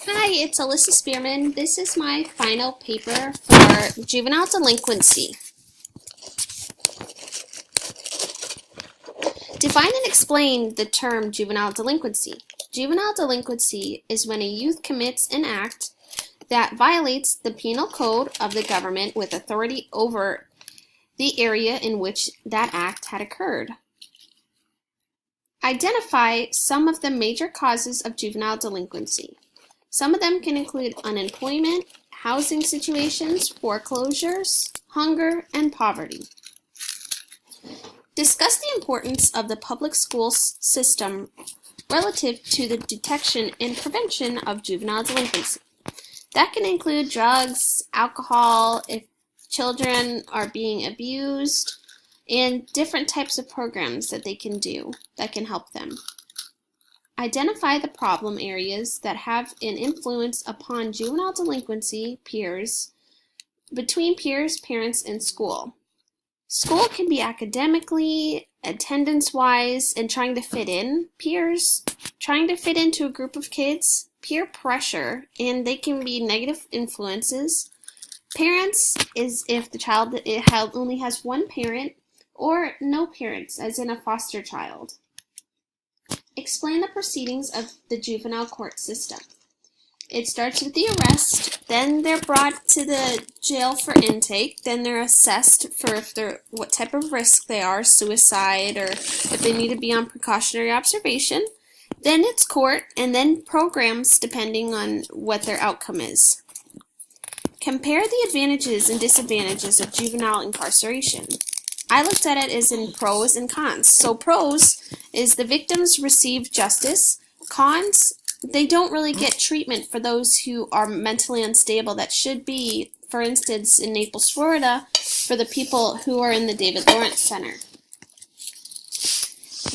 Hi, it's Alyssa Spearman. This is my final paper for juvenile delinquency. Define and explain the term juvenile delinquency. Juvenile delinquency is when a youth commits an act that violates the penal code of the government with authority over the area in which that act had occurred. Identify some of the major causes of juvenile delinquency. Some of them can include unemployment, housing situations, foreclosures, hunger, and poverty. Discuss the importance of the public school system relative to the detection and prevention of juvenile delinquency. That can include drugs, alcohol, if children are being abused, and different types of programs that they can do that can help them. Identify the problem areas that have an influence upon juvenile delinquency peers, between peers, parents, and school. School can be academically, attendance-wise, and trying to fit in. Peers, trying to fit into a group of kids. Peer pressure, and they can be negative influences. Parents is if the child only has one parent, or no parents, as in a foster child. Explain the proceedings of the juvenile court system. It starts with the arrest, then they're brought to the jail for intake, then they're assessed for what type of risk they are, suicide, or if they need to be on precautionary observation. Then it's court, and then programs depending on what their outcome is. Compare the advantages and disadvantages of juvenile incarceration. I looked at it as in pros and cons. So pros is the victims receive justice. Cons, they don't really get treatment for those who are mentally unstable that should be, for instance, in Naples, Florida, for the people who are in the David Lawrence Center.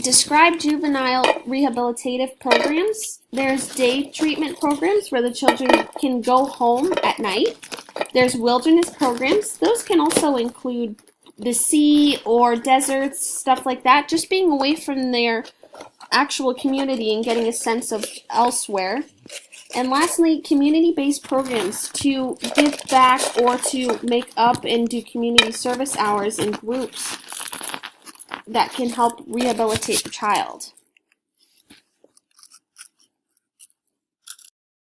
Describe juvenile rehabilitative programs. There's day treatment programs where the children can go home at night. There's wilderness programs. Those can also include the sea or deserts, stuff like that, just being away from their actual community and getting a sense of elsewhere. And lastly, community-based programs to give back or to make up and do community service hours in groups that can help rehabilitate the child.